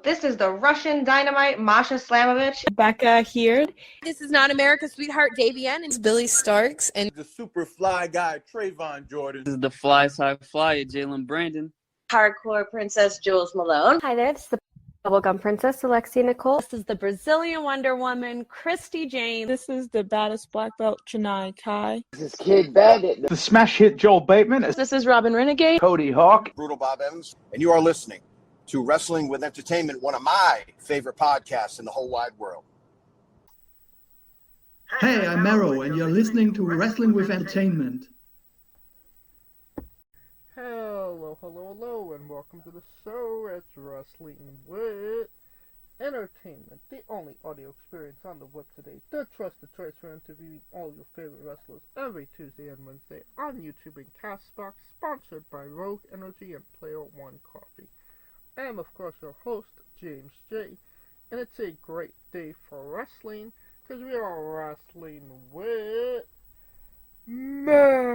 This is the Russian Dynamite, Masha Slamovich. Becca here. This is not America's Sweetheart, Davian. And It's Billy Starks. And the super fly guy, Trayvon Jordan. This is the fly side flyer, Jalen Brandon. Hardcore Princess, Jules Malone. Hi there, this is the Bubblegum Princess, Alexia Nicole. This is the Brazilian Wonder Woman, Christy Jane. This is the baddest black belt, Chennai Kai. This is Kid Bandit. The smash hit, Joel Bateman. This is Robin Renegade. Cody Hawk. Brutal Bob Evans. And you are listening to Wrestling with Entertainment, one of my favorite podcasts in the whole wide world. Hey, I'm Marrow, and you're listening to Wrestling with Entertainment. Hello, and welcome to the show. It's Wrestling with Entertainment, the only audio experience on the web today. The trusted choice for interviewing all your favorite wrestlers every Tuesday and Wednesday on YouTube and Castbox, sponsored by Rogue Energy and Player One Coffee. I am, of course, your host, James J., and it's a great day for wrestling, because we are wrestling with Marrow.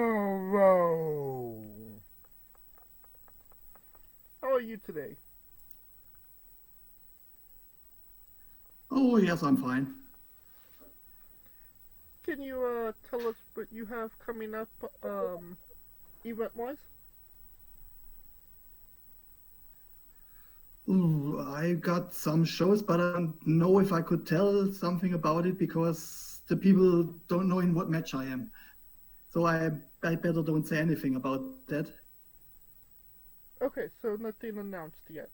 How are you today? Oh, yes, I'm fine. Can you tell us what you have coming up, event-wise? Ooh, I got some shows, but I don't know if I could tell something about it because the people don't know in what match I am. So I better don't say anything about that. Okay, so nothing announced yet.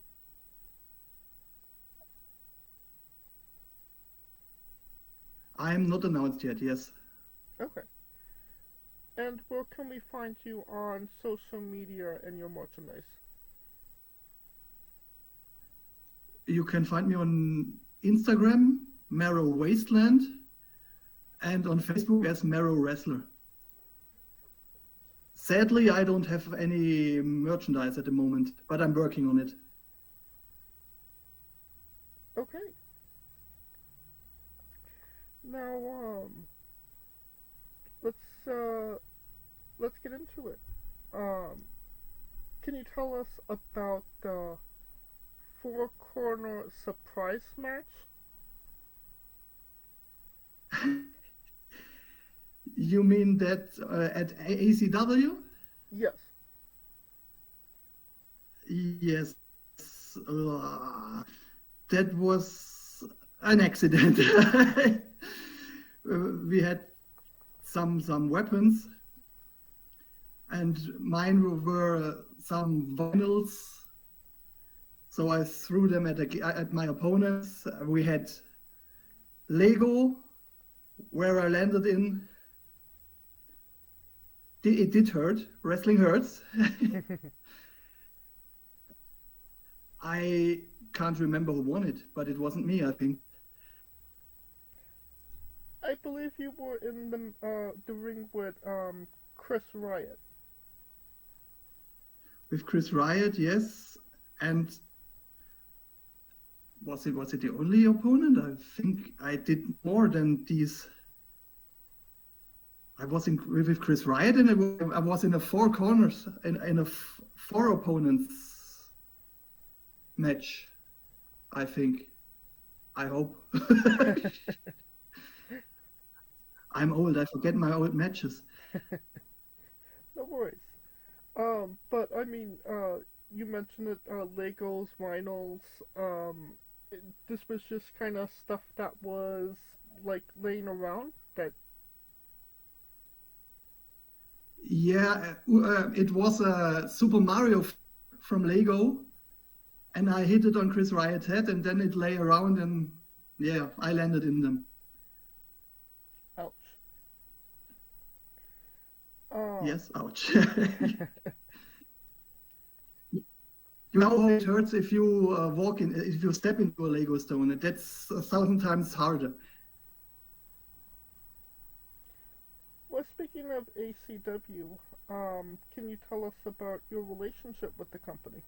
I'm not announced yet, yes. Okay. And where can we find you on social media and your merchandise? You can find me on Instagram, Marrow Wasteland, and on Facebook as Marrow Wrestler. Sadly, I don't have any merchandise at the moment, but I'm working on it. Okay. Now, let's get into it. Can you tell us about the Corner Suprise Match? You mean that at ACW? Yes. Yes. That was an accident. We had some weapons, and mine were some vinyls. So I threw them at my opponents. We had Lego, where I landed in. It did hurt. Wrestling hurts. I can't remember who won it, but it wasn't me, I think. I believe you were in the ring with Chris Riot. With Chris Riot, yes. And was it the only opponent? I think I did more than these. I was with Chris Riot, and I was in a four corners in a four opponents match. I think. I hope. I'm old. I forget my old matches. No worries. But I mean, you mentioned it. Legos, vinyls. This was just kind of stuff that was like laying around that. Yeah, it was a Super Mario from Lego, and I hit it on Chris Riot's head, and then it lay around, and yeah, I landed in them. Ouch. Yes, ouch. You know how it hurts if you if you step into a Lego stone, and that's 1,000 times harder. Well, speaking of ACW, can you tell us about your relationship with the company?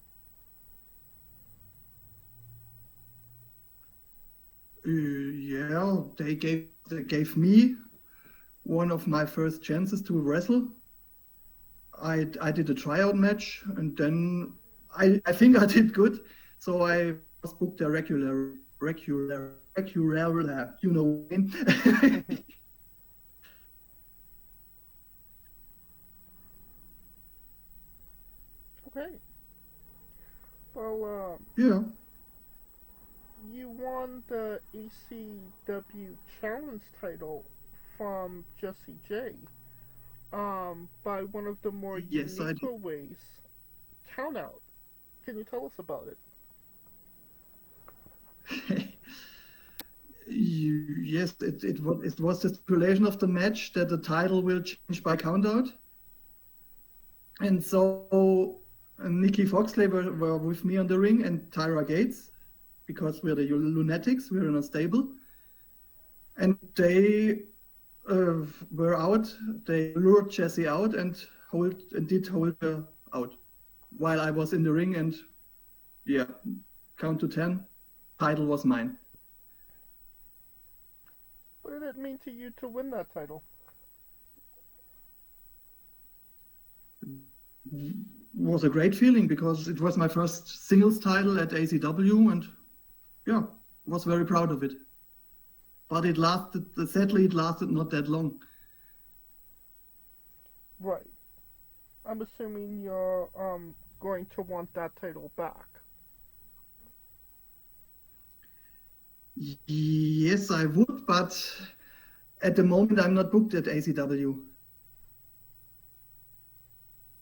Yeah, they gave me one of my first chances to wrestle. I did a tryout match, and then I think I did good, so I booked a regular, you know what I mean? Okay. Well, Yeah. you won the ACW Challenge Title from Jesse J. By one of the more Yes, I unique ways. Count out. Can you tell us about it? Yes, it was the stipulation of the match that the title will change by countout. And so Nicky Foxley were with me on the ring and Tyra Gates, because we're the lunatics, we're in a stable. And they were out, they lured Jesse out and did hold her out while I was in the ring, and yeah, count to 10, title was mine. What did it mean to you to win that title? Was a great feeling because it was my first singles title at ACW, and yeah, was very proud of it. But sadly it lasted not that long. Right. I'm assuming you're going to want that title back. Yes, I would, but at the moment I'm not booked at ACW.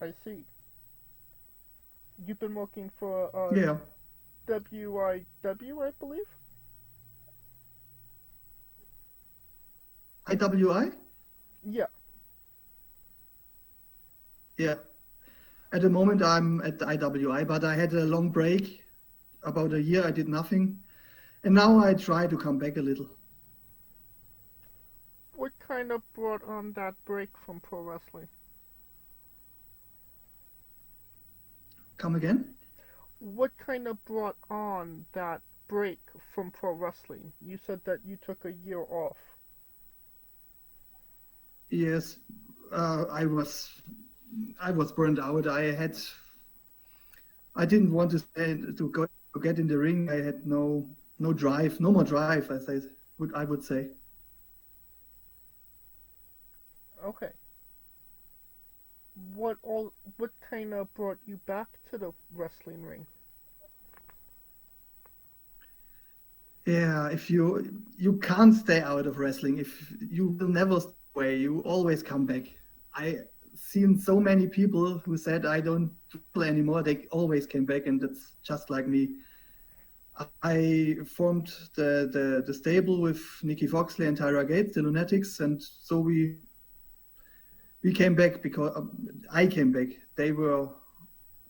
I see. You've been working for Yeah. WIW, I believe? IWI? Yeah. Yeah. At the moment I'm at the IWI, but I had a long break, about a year I did nothing. And now I try to come back a little. What kind of brought on that break from pro wrestling? Come again? What kind of brought on that break from pro wrestling? You said that you took a year off. Yes, I was burned out. I didn't want to get in the ring. I had no drive, no more drive, as I would say. Okay. What kind of brought you back to the wrestling ring? Yeah, if you can't stay out of wrestling, if you will never stay away, you always come back. I seen so many people who said I don't play anymore. They always came back, and that's just like me. I formed the stable with Nicky Foxley and Tyra Gates, the Lunatics, and so we came back because I came back. They were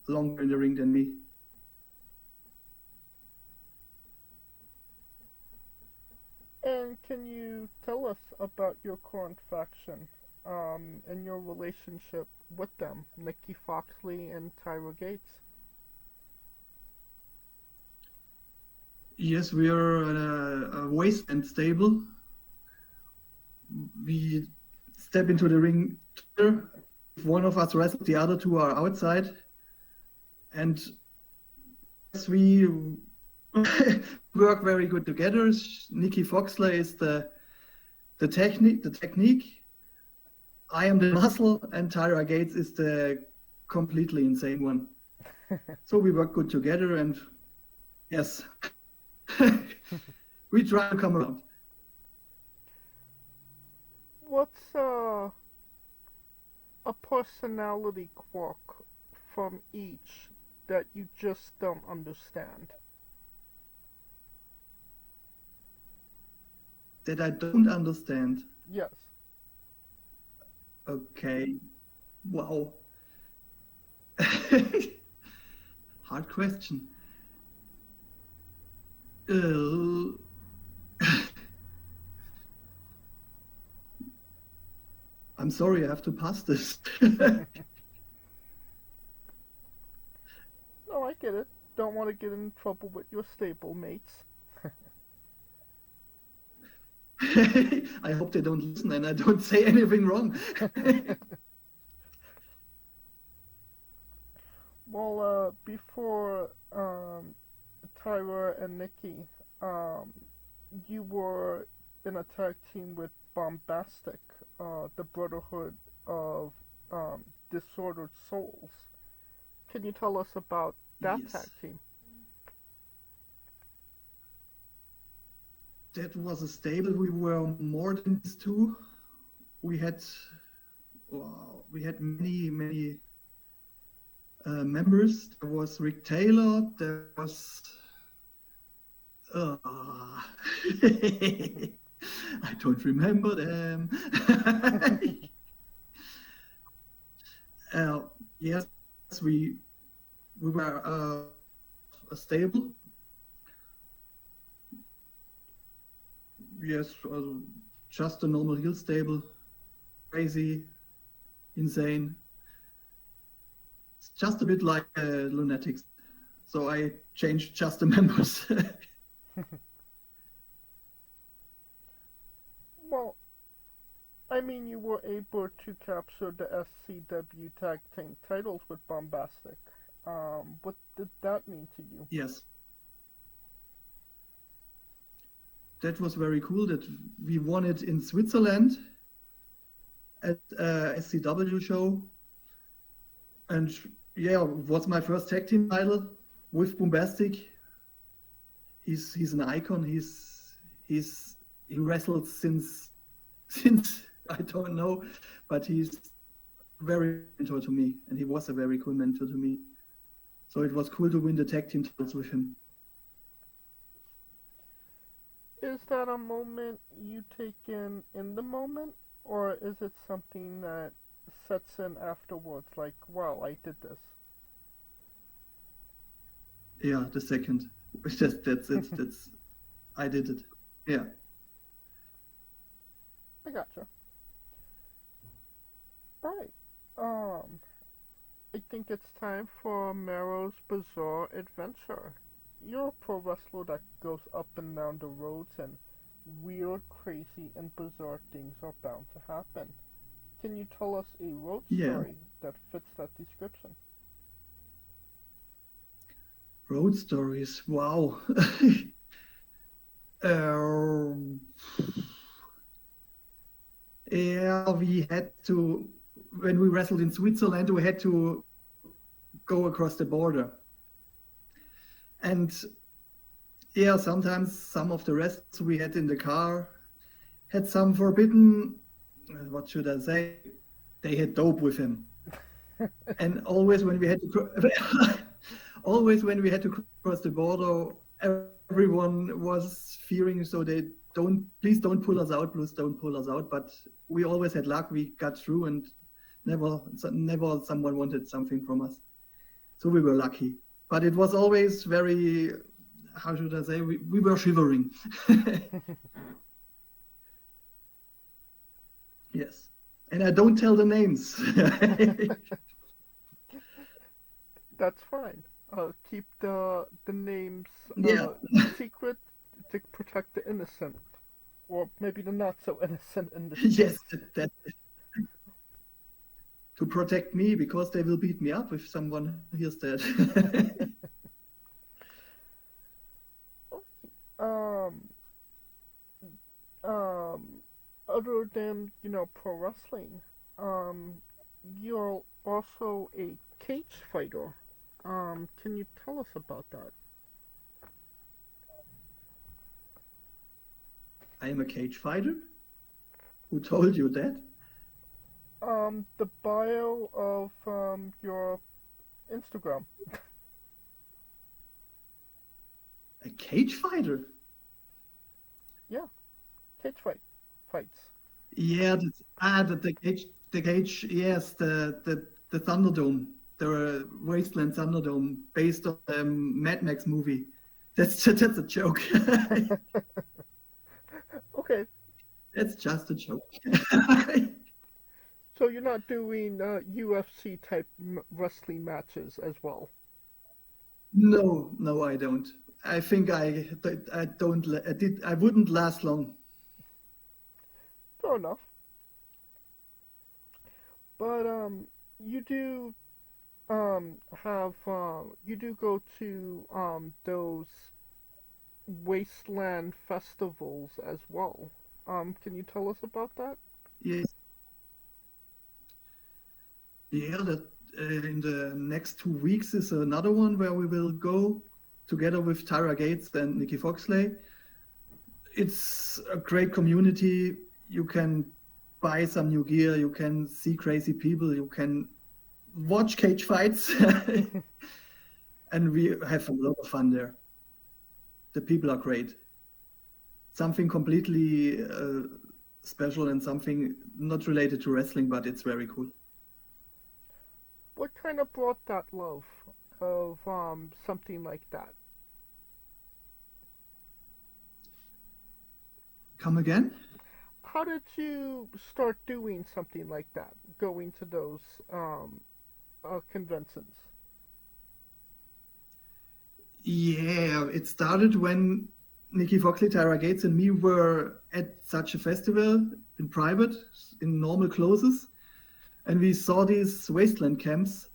longer in the ring than me. And can you tell us about your current faction and your relationship with them, Nicky Foxley and Tyra Gates? Yes, we are a wasteland stable. We step into the ring together. If one of us wrestles, the other two are outside. And yes, we work very good together. Nicky Foxley is the technique. I am the muscle, and Tyra Gates is the completely insane one. So we work good together, and yes, we try to come around. What's a personality quirk from each that you just don't understand? That I don't understand. Yes. Okay. Wow. Hard question. I'm sorry, I have to pass this. No, I get it. Don't want to get in trouble with your stable mates. I hope they don't listen and I don't say anything wrong. Well, before Tyra and Nikki, you were in a tag team with Bombastic, the Brotherhood of Disordered Souls. Can you tell us about that Yes. tag team? That was a stable. We were more than these two. We had many members. There was Rick Taylor. There was I don't remember them. Yes, we were a stable. Yes, just a normal heel stable. Crazy, insane. It's just a bit like Lunatics. So I changed just the members. Well, I mean, you were able to capture the SCW Tag Team titles with Bombastic. What did that mean to you? Yes. That was very cool that we won it in Switzerland at SCW show. And yeah, it was my first tag team title with Bombastic. He's an icon. He wrestled since I don't know, but he's very mentor to me, and he was a very cool mentor to me. So it was cool to win the tag team titles with him. Is that a moment you take in the moment, or is it something that sets in afterwards, like, wow, I did this? Yeah, the second. That's it. I did it. Yeah. I gotcha. Alright. I think it's time for Marrow's Bizarre Adventure. You're a pro wrestler that goes up and down the roads, and weird, crazy, and bizarre things are bound to happen. Can you tell us a road story that fits that description? Road stories. Wow. Yeah, we had to, when we wrestled in Switzerland, we had to go across the border. And yeah, sometimes some of the wrestlers we had in the car had some forbidden, what should I say? They had dope with him. And always when we had to cross the border, everyone was fearing, so please don't pull us out, but we always had luck. We got through, and never someone wanted something from us, so we were lucky. But it was always very, how should I say, we were shivering. Yes, and I don't tell the names. That's fine. Keep the names secret to protect the innocent, or maybe the not so innocent in the Yes, that's it. To protect me, because they will beat me up if someone hears that. Other than, pro wrestling, you're also a cage fighter. Can you tell us about that? I am a cage fighter? Who told you that? The bio of your Instagram. A cage fighter? Yeah, cage fights. Yeah, the cage. Yes, the Thunderdome, the Wasteland Thunderdome, based on the Mad Max movie. That's a joke. Okay. That's just a joke. So you're not doing UFC type wrestling matches as well? No, I don't. I think I wouldn't last long. Fair enough. But you do go to those wasteland festivals as well. Can you tell us about that? Yes. Yeah, that in the next 2 weeks is another one where we will go together with Tyra Gates and Nicky Foxley. It's a great community. You can buy some new gear, you can see crazy people, you can watch cage fights, and we have a lot of fun there. The people are great. Something completely special and something not related to wrestling, but it's very cool. What kind of brought that love of something like that? Come again? How did you start doing something like that, going to those conventions? Yeah, it started when Nicky Foxley, Tyra Gates, and me were at such a festival in private, in normal clothes, and we saw these wasteland camps,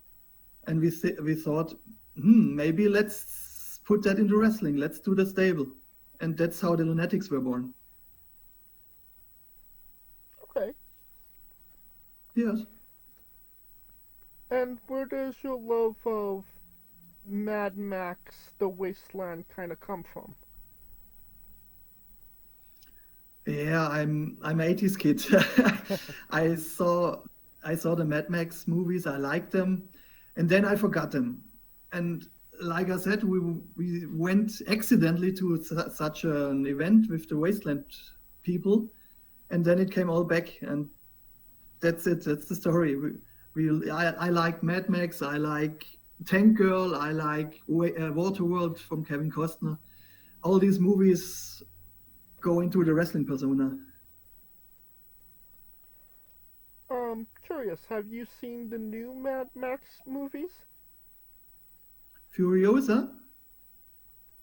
and we thought, maybe let's put that into wrestling. Let's do the stable, and that's how the Lunatics were born. Okay. Yes. And where does your love of Mad Max, the Wasteland, kind of come from? Yeah, I'm an 80s kid. I saw the Mad Max movies. I liked them, and then I forgot them. And like I said, we went accidentally to such an event with the Wasteland people, and then it came all back, and that's it. That's the story. I like Mad Max. I like Tank Girl. I like Waterworld from Kevin Costner. All these movies go into the wrestling persona. Curious, have you seen the new Mad Max movies? Furiosa?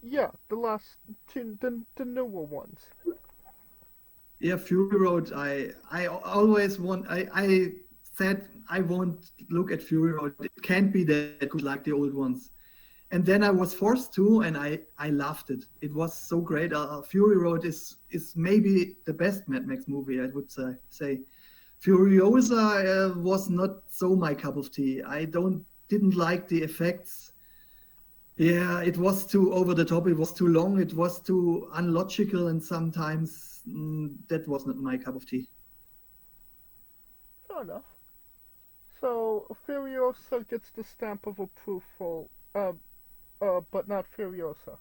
Yeah, the last two, the newer ones. Yeah, Fury Road. I always want. I said I won't look at Fury Road. It can't be that good like the old ones. And then I was forced to, and I loved it. It was so great. Fury Road is maybe the best Mad Max movie, I would say. Furiosa was not so my cup of tea. I didn't like the effects. Yeah, it was too over the top. It was too long. It was too unlogical, and sometimes that was not my cup of tea. Fair enough. So Furiosa gets the stamp of approval, but not Furiosa.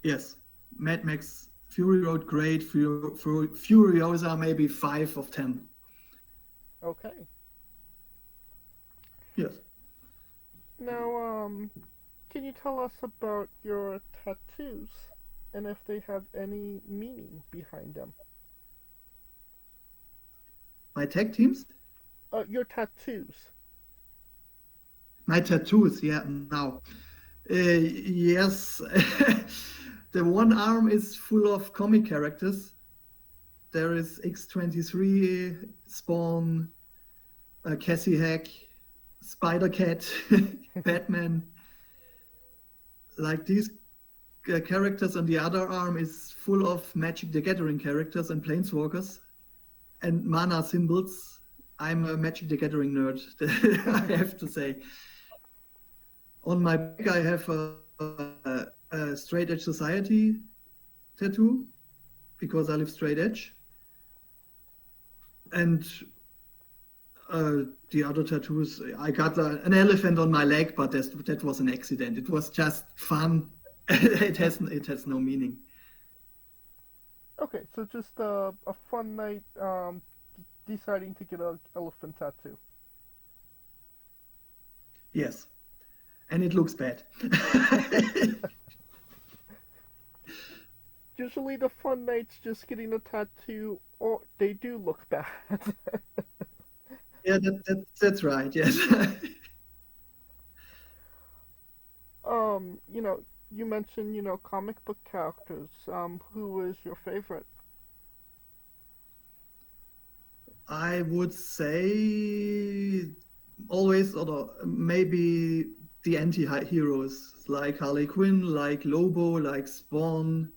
Yes, Mad Max, Fury Road, great. Furiosa, maybe 5 of 10. Okay. Yes. Now, can you tell us about your tattoos and if they have any meaning behind them? My tag teams? Your tattoos. My tattoos, yeah, now. Yes, the one arm is full of comic characters. There is X-23, Spawn, Cassie Hack, Spider-Cat, Batman. Like these characters, on the other arm is full of Magic the Gathering characters and Planeswalkers and mana symbols. I'm a Magic the Gathering nerd, I have to say. On my back, I have a Straight Edge Society tattoo because I live straight edge. And the other tattoos, I got an elephant on my leg, but that was an accident. It was just fun. It has no meaning. Okay, so just a fun night deciding to get an elephant tattoo. Yes. And it looks bad. Usually the fun nights just getting a tattoo, or they do look bad. Yeah, that's right, yes. You mentioned, comic book characters. Who is your favorite? I would say always, or maybe the anti-heroes like Harley Quinn, like Lobo, like Spawn,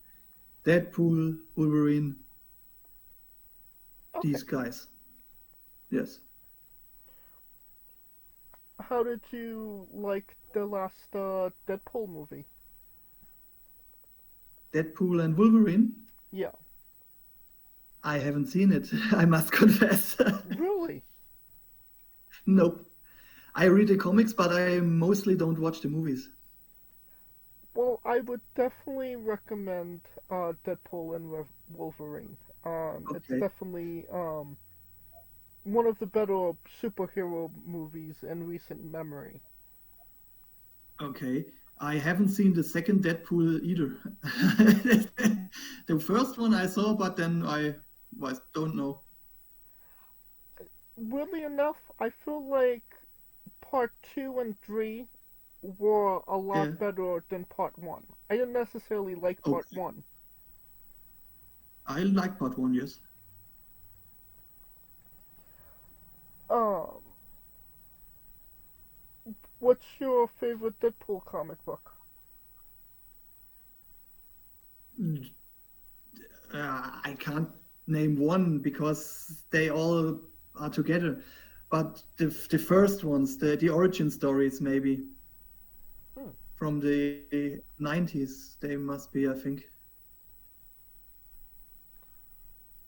Deadpool, Wolverine. Okay. These guys. Yes. How did you like the last Deadpool movie? Deadpool and Wolverine? Yeah. I haven't seen it, I must confess. Really? Nope. I read the comics, but I mostly don't watch the movies. Well, I would definitely recommend Deadpool and Wolverine. It's definitely one of the better superhero movies in recent memory. Okay. I haven't seen the second Deadpool either. The first one I saw, but then I don't know. Weirdly enough, I feel like part 2 and 3 were a lot better than part 1. I didn't necessarily like part 1. I like part 1, yes. What's your favorite Deadpool comic book? I can't name one because they all are together. But the first ones, the origin stories maybe. From the 90s, they must be, I think.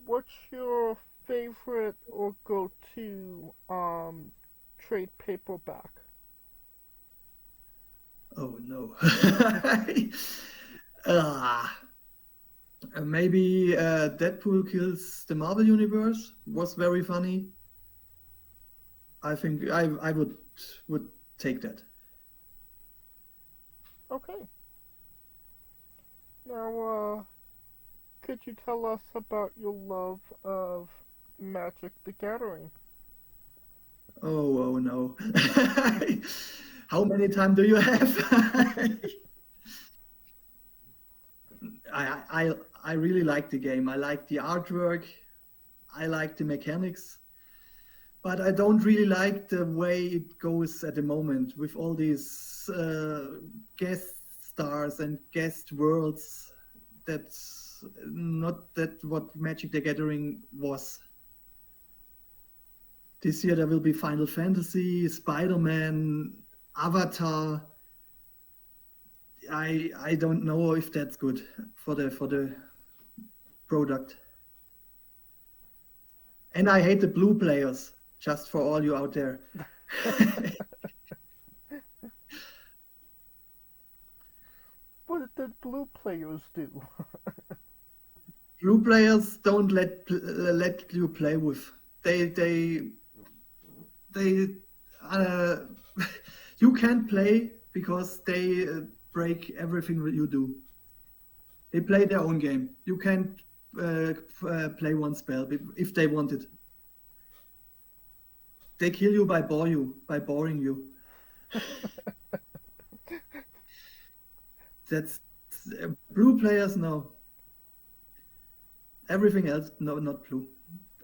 What's your favorite or go-to trade paperback? Oh no. Maybe Deadpool Kills the Marvel Universe was very funny. I think I would take that. Okay. Now, could you tell us about your love of Magic the Gathering? Oh no. How many time do you have? I really like the game. I like the artwork. I like the mechanics. But I don't really like the way it goes at the moment with all these guest stars and guest worlds. That's not that what Magic the Gathering was. This year there will be Final Fantasy, Spider-Man, Avatar. I don't know if that's good for the product. And I hate the blue players, just for all you out there. What did blue players do? Blue players don't let you play with. They you can't play because they break everything that you do. They play their own game. You can't play one spell if they want it. They kill you by boring you. That's blue players, no. Everything else, no, not blue.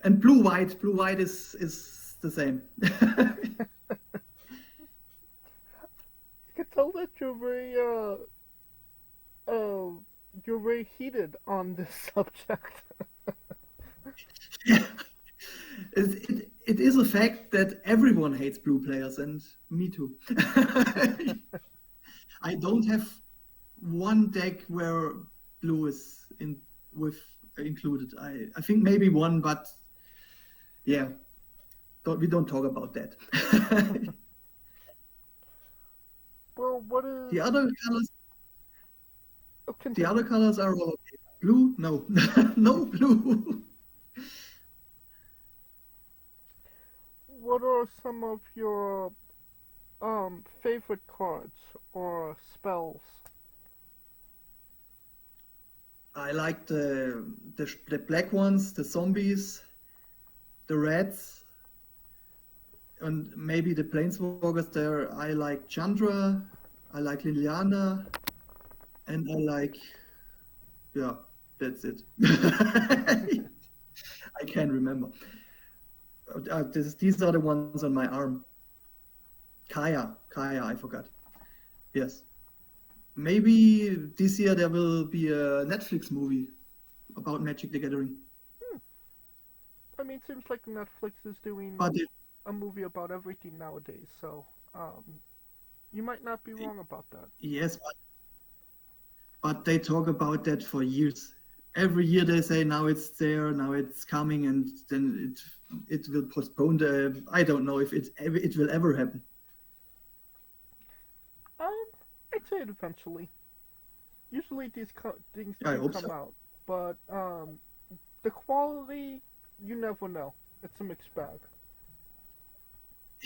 And blue white is the same. I can tell that you're very heated on this subject. Yeah. It is a fact that everyone hates blue players, and me too. I don't have one deck where blue is included. I think maybe one, but yeah, we don't talk about that. Well, what is the other colors? Okay. The other colors are all okay. Blue? No, no blue. What are some of your favorite cards or spells? I like the black ones, the zombies, the reds, and maybe the planeswalkers there. I like Chandra, I like Liliana, and I like, yeah, that's it. I can't remember. These are the ones on my arm. Kaya, I forgot. Yes. Maybe this year there will be a Netflix movie about Magic the Gathering. I mean, it seems like Netflix is doing But a movie about everything nowadays, so you might not be wrong about that. yes, but they talk about that for years. Every year they say now it's there, now it's coming, and then it will postpone. I don't know if it will ever happen. I'd say it eventually. Usually these things I do hope come so. out, but the quality, you never know. It's a mixed bag.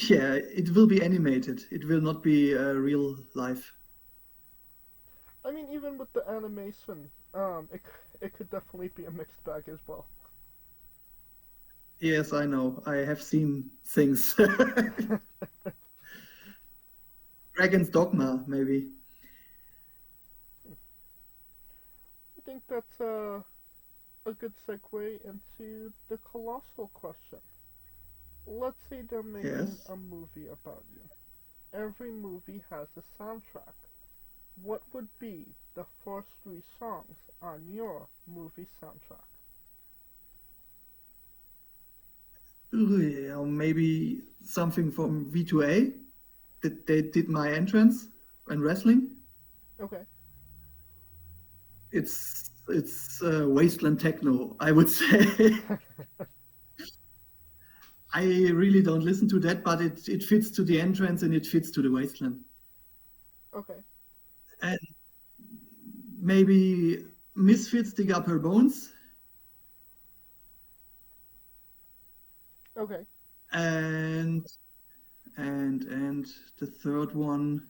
Yeah, it will be animated. It will not be real life. I mean, even with the animation, it could definitely be a mixed bag as well. Yes, I know. I have seen things. Dragon's Dogma, maybe. I think that's a good segue into the colossal question. Let's say they're making a movie about you. Every movie has a soundtrack. What would be the first 3 songs on your movie soundtrack? Yeah, maybe something from V2A. That they did my entrance in wrestling. Okay. It's wasteland techno, I would say. I really don't listen to that, but it fits to the entrance and it fits to the wasteland. Okay. And maybe Misfits Dig Up Her Bones. Okay. And the third one,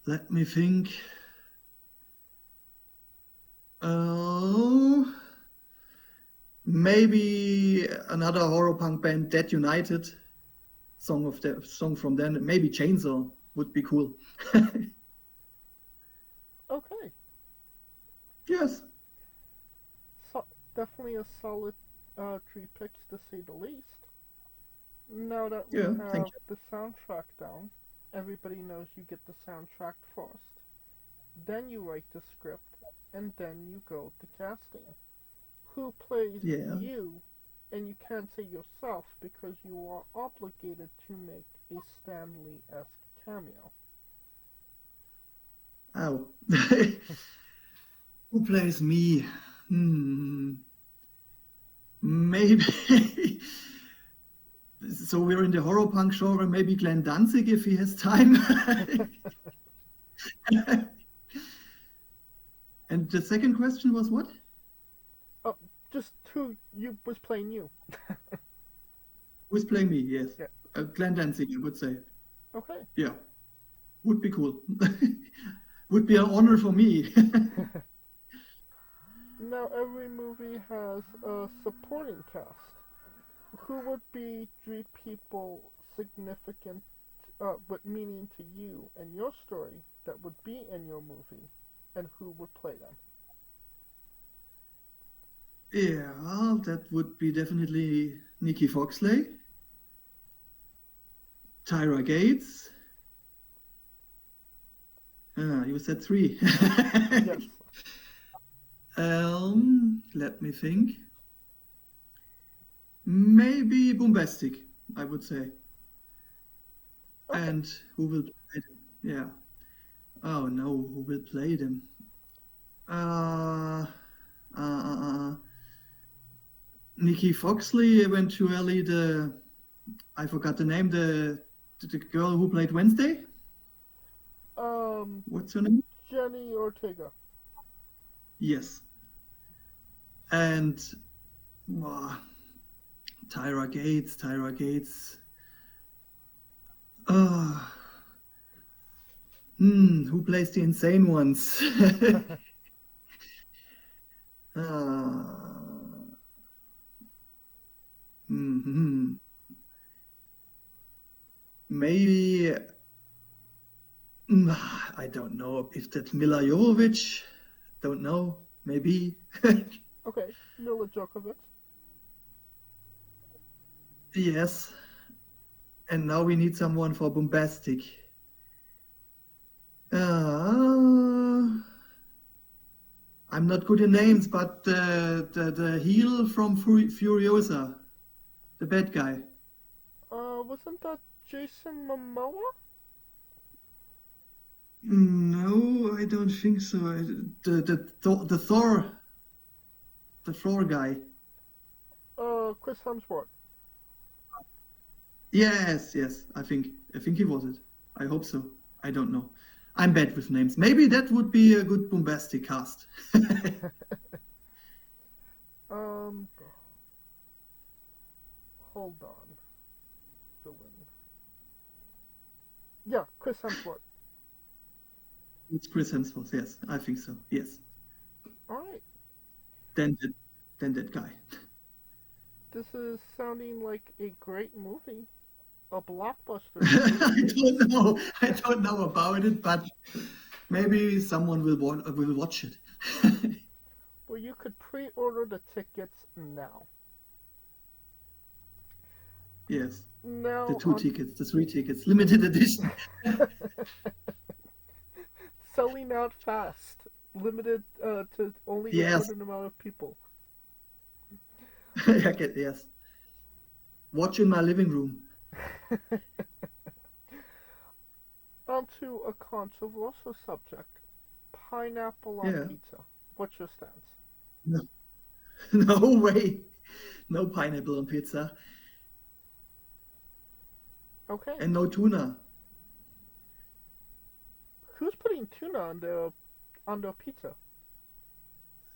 let me think. Oh, maybe another horror punk band, Dead United. Song from them. Maybe Chainsaw would be cool. Okay. Yes. So, definitely a solid 3 picks to say the least. Now that we have the soundtrack down, everybody knows you get the soundtrack first. Then you write the script, and then you go to casting. Who plays you? And you can't say yourself because you are obligated to make a Stan Lee-esque cameo. Oh. Who plays me? Maybe. So we're in the horror punk genre. Maybe Glenn Danzig if he has time. And the second question was what? Just who was playing you. Who's playing me? Yes. Yeah. Glenn Danzig, I would say. Okay. Yeah. Would be cool. Would be an honor for me. Now every movie has a supporting cast. Who would be 3 people significant, with meaning to you and your story that would be in your movie, and who would play them? Yeah, that would be definitely Nicky Foxley, Tyra Gates. You said 3. Yes. Let me think. Maybe Bombastic, I would say. Okay. And who will play them? Yeah. Oh no, who will play them? Nicky Foxley, eventually I forgot the name, the girl who played Wednesday? What's her name? Jenny Ortega. Yes. And Tyra Gates. Who plays the insane ones? Maybe I don't know if that's Mila Jovovich. Don't know. Maybe. Okay, Mila Djokovic. Yes. And now we need someone for Bombastic. I'm not good in names, but the heel from Furiosa, the bad guy. Wasn't that Jason Momoa? No, I don't think so. The Thor guy. Chris Hemsworth. Yes, I think he was it. I hope so. I don't know. I'm bad with names. Maybe that would be a good bombastic cast. Hold on. Villain. Yeah, Chris Hemsworth. It's Chris Hemsworth. Yes, I think so. Yes. All right. Then that guy. This is sounding like a great movie. A blockbuster. I don't know about it, but maybe someone will watch it. Well, you could pre-order the tickets now. Yes. Now The 2 tickets, the 3 tickets, limited edition. Selling out fast, limited to only a certain amount of people. Yes. Watch in my living room. Onto a controversial subject. Pineapple on pizza. What's your stance? No way. No pineapple on pizza. Okay. And no tuna. Who's putting tuna on their pizza?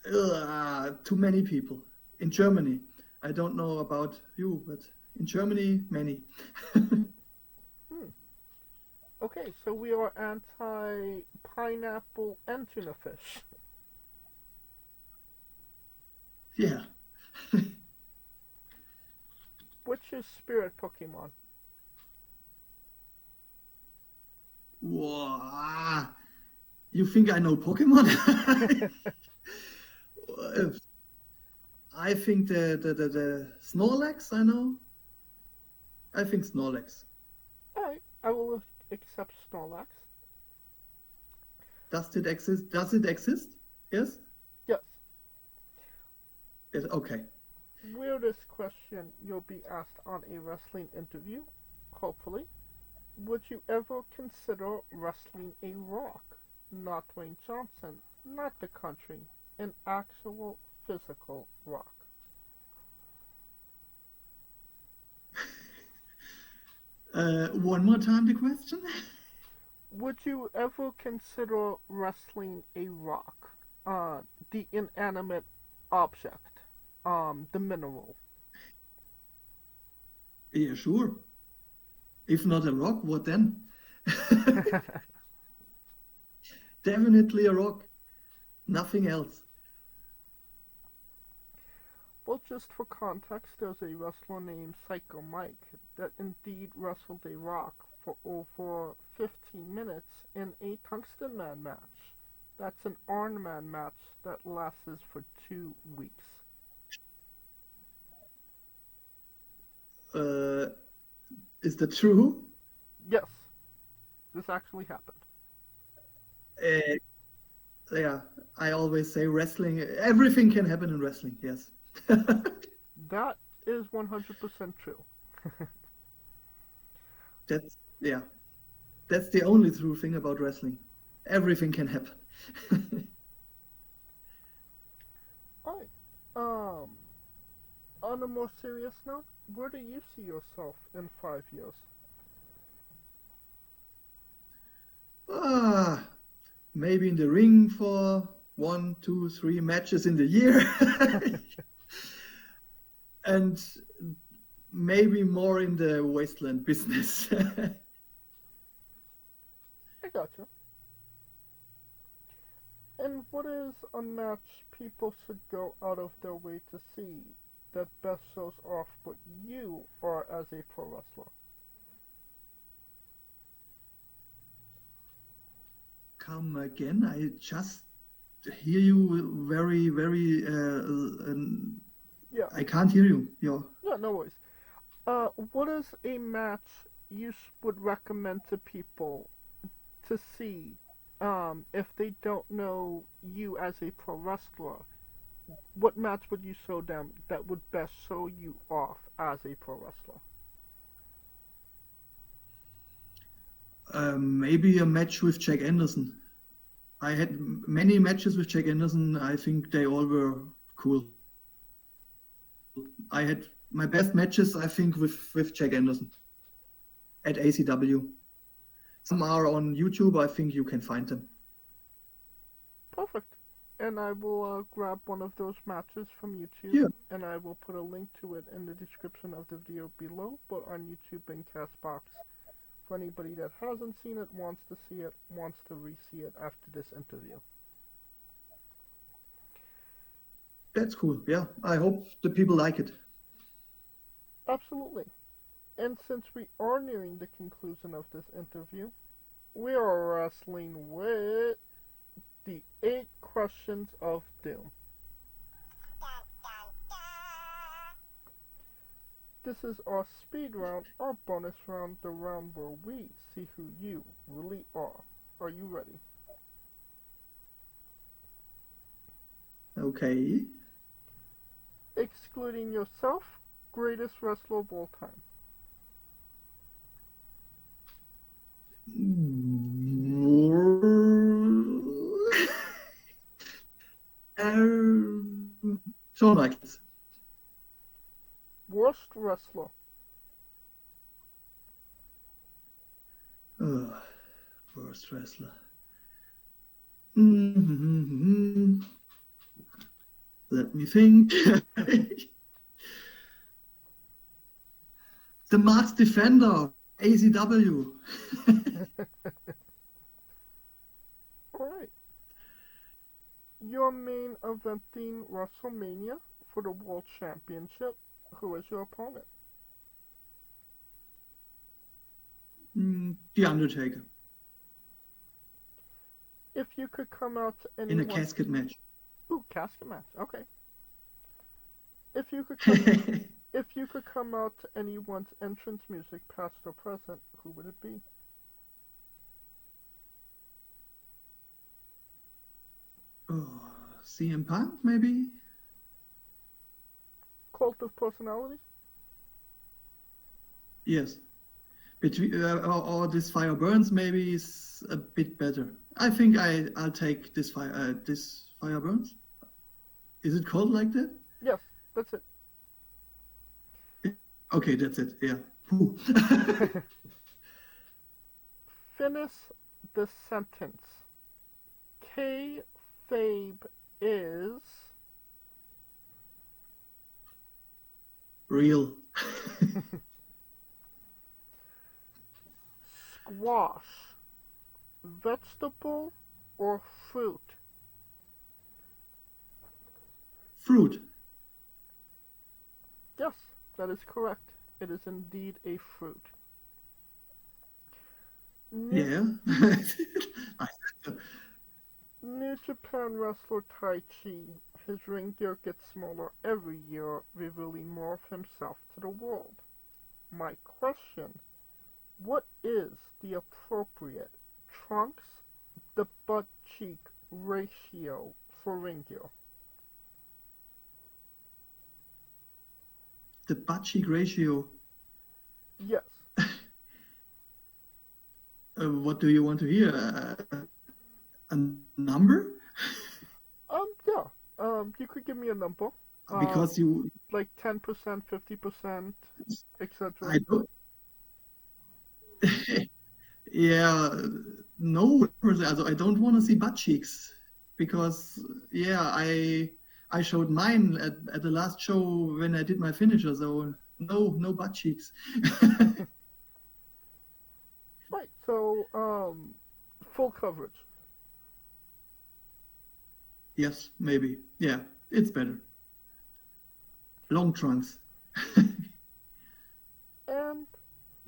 Too many people. In Germany. I don't know about you, but in Germany, many. Okay, so we are anti-pineapple and tuna fish. Yeah. What's your spirit Pokemon? Wow. You think I know Pokemon? I think the Snorlax, I know. I think Snorlax. Alright, I will accept Snorlax. Does it exist? Does it exist? Yes? Yes. Yes, okay. Weirdest question you'll be asked on a wrestling interview, hopefully. Would you ever consider wrestling a Rock? Not Dwayne Johnson, not the country, an actual physical Rock. One more time the question? Would you ever consider wrestling a Rock? The inanimate object, the mineral. Yeah, sure. If not a Rock, what then? Definitely a Rock. Nothing else. Well, just for context, there's a wrestler named Psycho Mike that indeed wrestled a Rock for over 15 minutes in a Tungsten Man match. That's an Iron Man match that lasts for 2 weeks. Is that true? Yes. This actually happened. Yeah, I always say wrestling, everything can happen in wrestling, yes. That is 100% true. That's the only true thing about wrestling. Everything can happen. Alright. On a more serious note, where do you see yourself in 5 years? Maybe in the ring for 1, 2, 3 matches in the year. And maybe more in the wasteland business. I gotcha. And what is a match people should go out of their way to see that best shows off what you are as a pro wrestler? Come again? I just hear you very, very. Yeah. I can't hear you. Yeah, no worries. What is a match you would recommend to people to see if they don't know you as a pro wrestler, what match would you show them that would best show you off as a pro wrestler? Maybe a match with Jack Anderson. I had many matches with Jack Anderson. I think they all were cool. I had my best matches, I think, with Jack Anderson at ACW. Some are on YouTube. I think you can find them. Perfect. And I will grab one of those matches from YouTube, Yeah. and I will put a link to it in the description of the video below, but on YouTube and Castbox. For anybody that hasn't seen it, wants to see it, wants to re-see it after this interview. That's cool. Yeah, I hope the people like it. Absolutely. And since we are nearing the conclusion of this interview, we are wrestling with the 8 questions of doom. This is our speed round, our bonus round, the round where we see who you really are. Are you ready? Okay. Excluding yourself, greatest wrestler of all time. Shawn Michaels. Worst wrestler. Worst wrestler. Let me think. The Masked Defender, ACW. Alright. You're main eventing WrestleMania for the World Championship. Who is your opponent? The Undertaker. If you could come out to In anyone... a casket match. Ooh, casket match. Okay. If you could come out to anyone's entrance music, past or present, who would it be? CM Punk, maybe? Cult of Personality? Yes. Between or this Fire Burns maybe is a bit better. I think I'll take this Fire Burns. Is it called like that? Yes, that's it. Okay, that's it. Yeah. Whew. Finish the sentence. Kayfabe is... Real. Squash. Vegetable or fruit? Fruit. Yes, that is correct. It is indeed a fruit. Yeah. I said so. New Japan wrestler Tai Chi. His ring gear gets smaller every year, revealing more of himself to the world. My question, what is the appropriate trunks to butt cheek ratio for ring gear? The butt cheek ratio. Yes. What do you want to hear? A number? Yeah. You could give me a number. Because you... Like 10%, 50%, etc. I don't... Yeah, no, also I don't want to see butt cheeks. Because, yeah, I showed mine at the last show when I did my finisher, so no butt cheeks. Right, so, full coverage. Yes, maybe. Yeah, it's better. Long trunks. And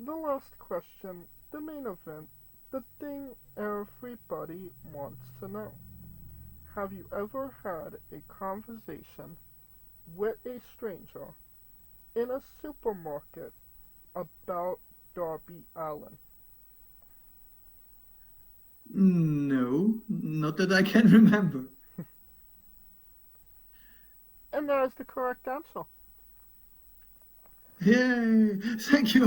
the last question, the main event, the thing everybody wants to know. Have you ever had a conversation with a stranger in a supermarket about Darby Allin? No. Not that I can remember. And that is the correct answer. Yay! Thank you.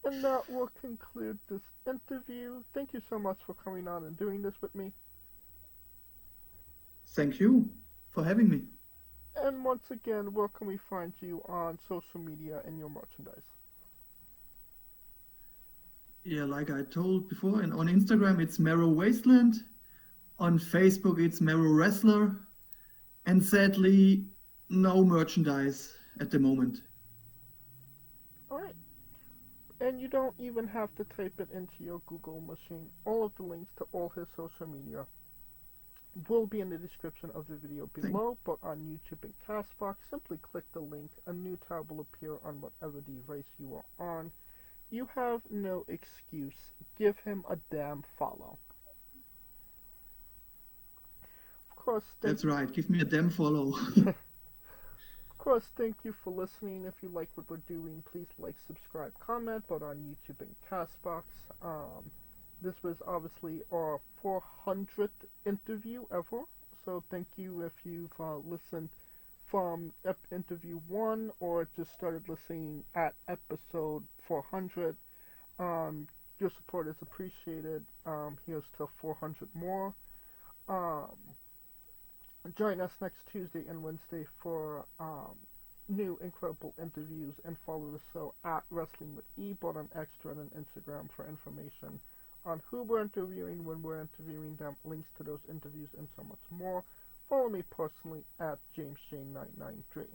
And that will conclude this interview. Thank you so much for coming on and doing this with me. Thank you for having me. And once again, where can we find you on social media and your merchandise? Yeah, like I told before, and on Instagram it's Marrow Wasteland. On Facebook it's Marrow Wrestler. And sadly, no merchandise at the moment. Alright. And you don't even have to type it into your Google machine. All of the links to all his social media will be in the description of the video below, but on YouTube and Castbox, simply click the link. A new tab will appear on whatever device you are on. You have no excuse. Give him a damn follow. Of course, That's right. Give me a damn follow. of course, thank you for listening. If you like what we're doing, please like, subscribe, comment, but on YouTube and Castbox. This was obviously our 400th interview ever, so thank you if you've listened from interview 1 or just started listening at episode 400. Your support is appreciated. Here's to 400 more. Join us next Tuesday and Wednesday for new incredible interviews, and follow the show at Wrestling with E, both on Extra and on Instagram for information on who we're interviewing, when we're interviewing them, links to those interviews, and so much more. Follow me personally at JamesJ993.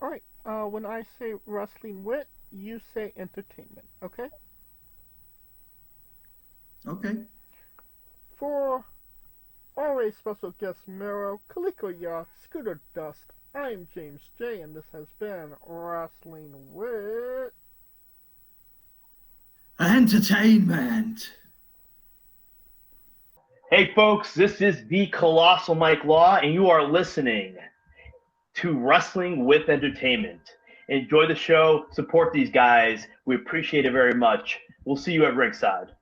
Alright, when I say Wrestling Wit, you say entertainment, okay? Okay. For always special guest Marrow, Kaliko Yacht, Scooter Dust, I'm James J, and this has been Wrestling Wit Entertainment. Hey folks, this is the Colossal Mike Law, and you are listening to Wrestling with Entertainment. Enjoy the show, support these guys. We appreciate it very much. We'll see you at ringside.